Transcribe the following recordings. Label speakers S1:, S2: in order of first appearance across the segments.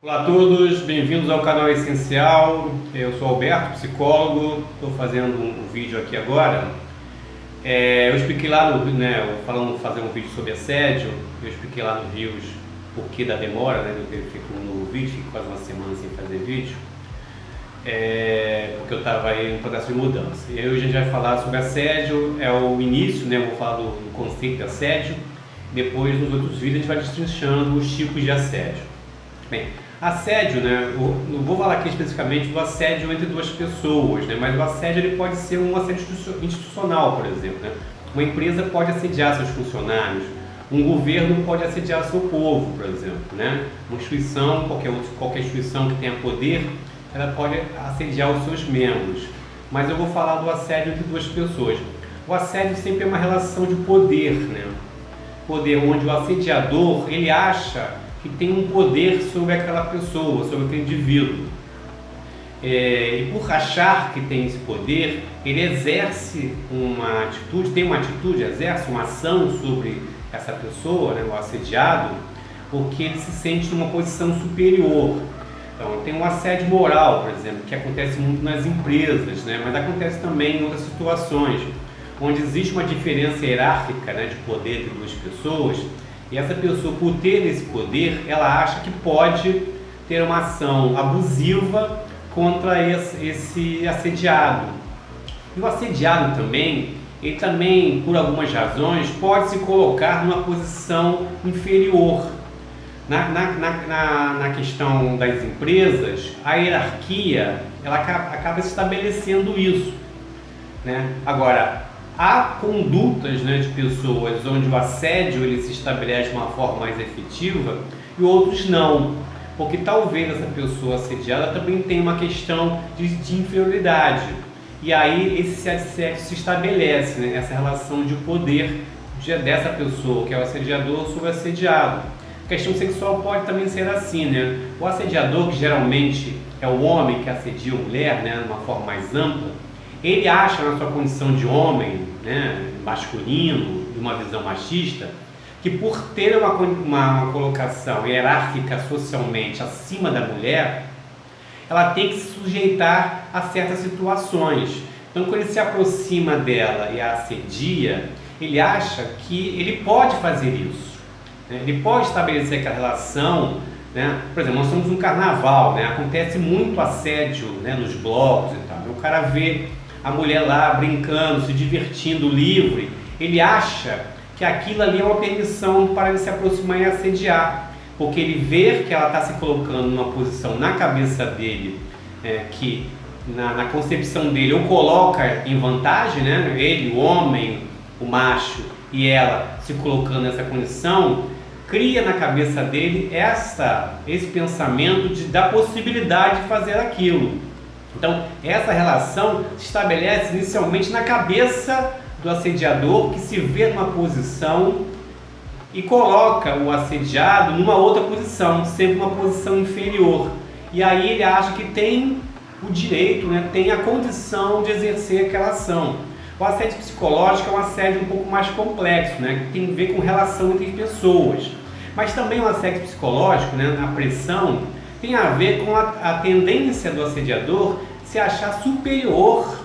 S1: Olá a todos, bem-vindos ao canal Essencial. Eu sou Alberto, psicólogo. Estou fazendo um vídeo aqui agora. Eu expliquei lá no, falando fazer um vídeo sobre assédio. Eu expliquei lá no Rios o porquê da demora, de eu ter feito um novo vídeo, fiquei quase uma semana sem fazer vídeo, porque eu estava aí em processo de mudança. E hoje a gente vai falar sobre assédio, é o início, eu vou falar do conceito de assédio. Depois, nos outros vídeos, a gente vai destrinchando os tipos de assédio. Bem, assédio, não vou falar aqui especificamente do assédio entre duas pessoas, mas o assédio ele pode ser um assédio institucional, por exemplo. Uma empresa pode assediar seus funcionários, um governo pode assediar seu povo, por exemplo. Uma instituição, qualquer instituição que tenha poder, ela pode assediar os seus membros. Mas eu vou falar do assédio entre duas pessoas. O assédio sempre é uma relação de poder, poder onde o assediador ele acha que tem um poder sobre aquela pessoa, sobre aquele indivíduo. E por achar que tem esse poder, ele exerce uma atitude, exerce uma ação sobre essa pessoa, o assediado, porque ele se sente numa posição superior. Então, tem um assédio moral, por exemplo, que acontece muito nas empresas, mas acontece também em outras situações, onde existe uma diferença hierárquica de poder entre duas pessoas. E essa pessoa, por ter esse poder, ela acha que pode ter uma ação abusiva contra esse assediado. E o assediado também, ele também, por algumas razões, pode se colocar numa posição inferior. Na questão das empresas, a hierarquia ela acaba estabelecendo isso. Agora, há condutas de pessoas onde o assédio ele se estabelece de uma forma mais efetiva e outros não, porque talvez essa pessoa assediada também tenha uma questão de inferioridade, e aí esse assédio se estabelece, essa relação de poder dessa pessoa que é o assediador sobre o assediado. A questão sexual pode também ser assim, o assediador, que geralmente é o homem que assedia a mulher, de uma forma mais ampla, ele acha na sua condição de homem, masculino, de uma visão machista, que por ter uma colocação hierárquica socialmente acima da mulher, ela tem que se sujeitar a certas situações. Então, quando ele se aproxima dela e a assedia, ele acha que ele pode fazer isso. Ele pode estabelecer aquela relação. Por exemplo, nós somos um carnaval, acontece muito assédio nos blogs e tal. O cara vê a mulher lá brincando, se divertindo, livre, ele acha que aquilo ali é uma permissão para ele se aproximar e assediar, porque ele vê que ela está se colocando numa posição na cabeça dele, que na concepção dele ou coloca em vantagem, ele, o homem, o macho, e ela se colocando nessa condição, cria na cabeça dele esse pensamento da possibilidade de fazer aquilo. Então, essa relação se estabelece inicialmente na cabeça do assediador, que se vê numa posição e coloca o assediado numa outra posição, sempre uma posição inferior. E aí ele acha que tem o direito, tem a condição de exercer aquela ação. O assédio psicológico é um assédio um pouco mais complexo, que tem a ver com relação entre pessoas. Mas também o assédio psicológico, a pressão, tem a ver com a tendência do assediador se achar superior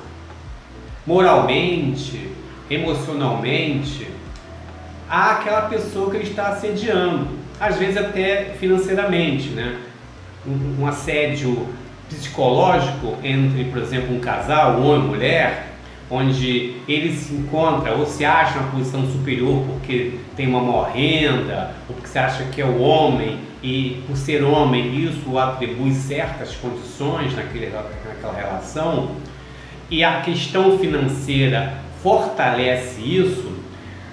S1: moralmente, emocionalmente, àquela pessoa que ele está assediando, às vezes até financeiramente. Um assédio psicológico entre, por exemplo, um casal, um homem e mulher, onde ele se encontra ou se acha uma posição superior porque tem uma maior renda, ou porque se acha que é o homem e por ser homem isso atribui certas condições naquela relação, e a questão financeira fortalece isso,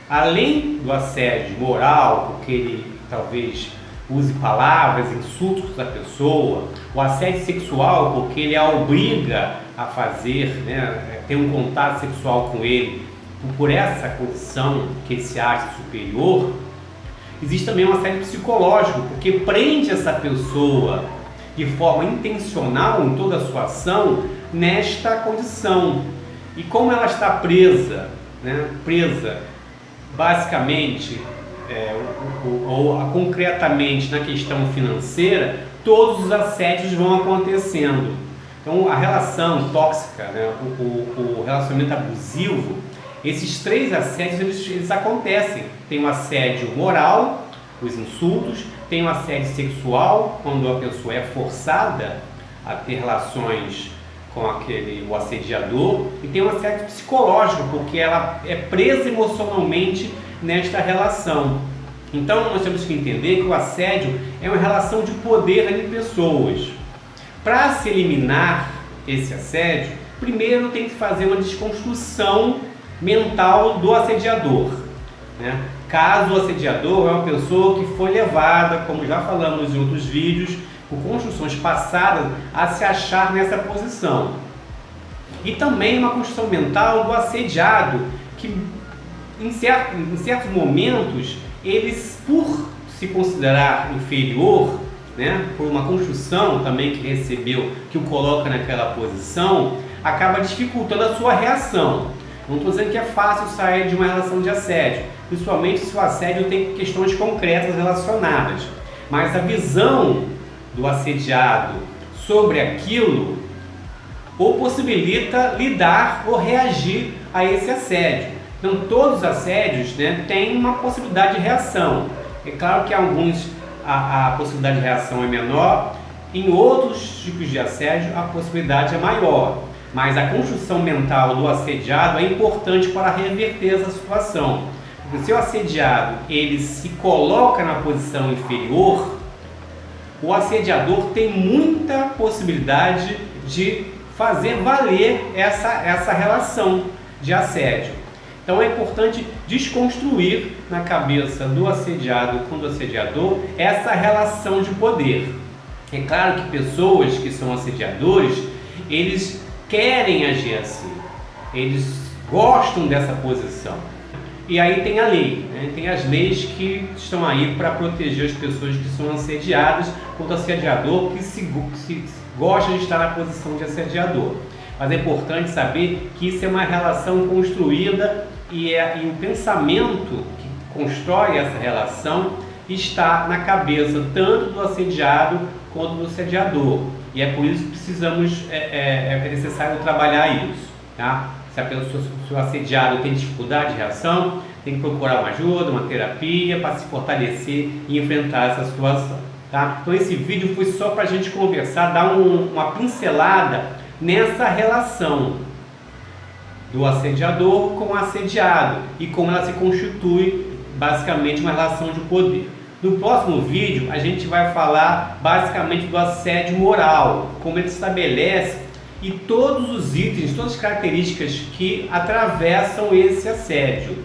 S1: além do assédio moral, porque ele talvez use palavras, insultos da pessoa, o assédio sexual, porque ele a obriga a fazer, ter um contato sexual com ele, por essa condição que ele se acha superior. Existe também um assédio psicológico, porque prende essa pessoa de forma intencional em toda a sua ação nesta condição. E como ela está presa basicamente ou concretamente na questão financeira, todos os assédios vão acontecendo. Então, a relação tóxica, né, o relacionamento abusivo, esses 3 assédios eles acontecem. Tem o assédio moral, os insultos, tem o assédio sexual, quando a pessoa é forçada a ter relações com o assediador, e tem o assédio psicológico, porque ela é presa emocionalmente nesta relação. Então, nós temos que entender que o assédio é uma relação de poder entre pessoas. Para se eliminar esse assédio, primeiro tem que fazer uma desconstrução mental do assediador, né? Caso o assediador é uma pessoa que foi levada, como já falamos em outros vídeos, por construções passadas, a se achar nessa posição. E também uma construção mental do assediado, que em certos momentos, eles, por se considerar inferior, né, por uma construção também que recebeu, que o coloca naquela posição, acaba dificultando a sua reação. Não estou dizendo que é fácil sair de uma relação de assédio, principalmente se o assédio tem questões concretas relacionadas. Mas a visão do assediado sobre aquilo o possibilita lidar ou reagir a esse assédio. Então, todos os assédios, né, têm uma possibilidade de reação. É claro que alguns a possibilidade de reação é menor, em outros tipos de assédio a possibilidade é maior. Mas a construção mental do assediado é importante para reverter essa situação. Porque se o assediado ele se coloca na posição inferior, o assediador tem muita possibilidade de fazer valer essa relação de assédio. Então é importante desconstruir na cabeça do assediado com o assediador essa relação de poder. É claro que pessoas que são assediadores, eles querem agir assim, eles gostam dessa posição. E aí tem a lei, né? Tem as leis que estão aí para proteger as pessoas que são assediadas contra o assediador que se gosta de estar na posição de assediador. Mas é importante saber que isso é uma relação construída e o pensamento que constrói essa relação está na cabeça tanto do assediado quanto do assediador. E é por isso que precisamos, é necessário trabalhar isso, tá? Se o assediado tem dificuldade de reação, tem que procurar uma ajuda, uma terapia para se fortalecer e enfrentar essa situação, tá? Então esse vídeo foi só para a gente conversar, dar uma pincelada nessa relação do assediador com o assediado e como ela se constitui basicamente uma relação de poder. No próximo vídeo a gente vai falar basicamente do assédio moral, como ele se estabelece e todos os itens, todas as características que atravessam esse assédio.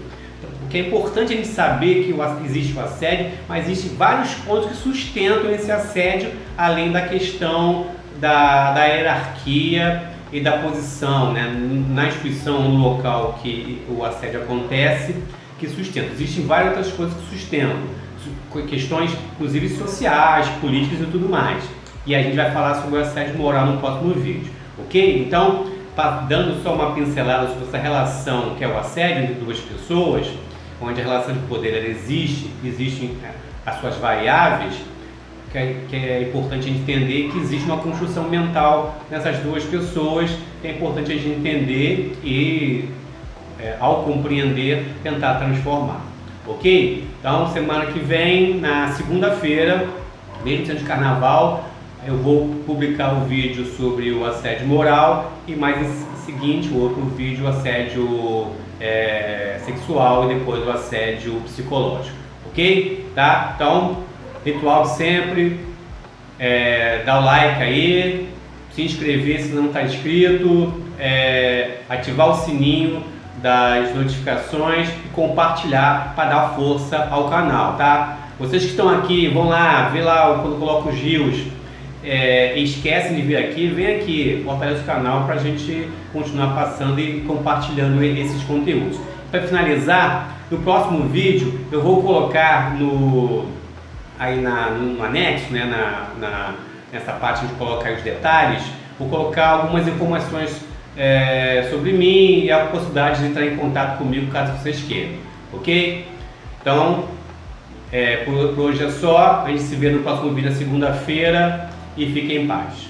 S1: Porque é importante a gente saber que existe o assédio, mas existem vários pontos que sustentam esse assédio, além da questão da hierarquia e da posição, né, na instituição, no local que o assédio acontece, que sustenta. Existem várias outras coisas que sustentam, questões inclusive sociais, políticas e tudo mais. E a gente vai falar sobre o assédio moral no próximo vídeo, ok? Então, dando só uma pincelada sobre essa relação que é o assédio entre duas pessoas, onde a relação de poder ela existem as suas variáveis, que é importante a gente entender que existe uma construção mental nessas duas pessoas, que é importante a gente entender e, ao compreender, tentar transformar, ok? Então, semana que vem, na segunda-feira, mesmo sendo de carnaval, eu vou publicar o vídeo sobre o assédio moral e mais em seguinte, o outro vídeo, o assédio sexual e depois o assédio psicológico, ok? Tá? Então, ritual sempre, dá o like aí, se inscrever se não está inscrito, ativar o sininho das notificações e compartilhar para dar força ao canal, tá? Vocês que estão aqui, vão lá, vê lá quando eu coloco os rios, esquecem de vir aqui, vem aqui, fortalece o canal para a gente continuar passando e compartilhando esses conteúdos. Para finalizar, no próximo vídeo eu vou colocar aí no anexo, né, nessa parte de colocar os detalhes, vou colocar algumas informações sobre mim e a possibilidade de entrar em contato comigo caso vocês queiram, ok? Então, por hoje é só, a gente se vê no próximo vídeo na segunda-feira. e fique em paz.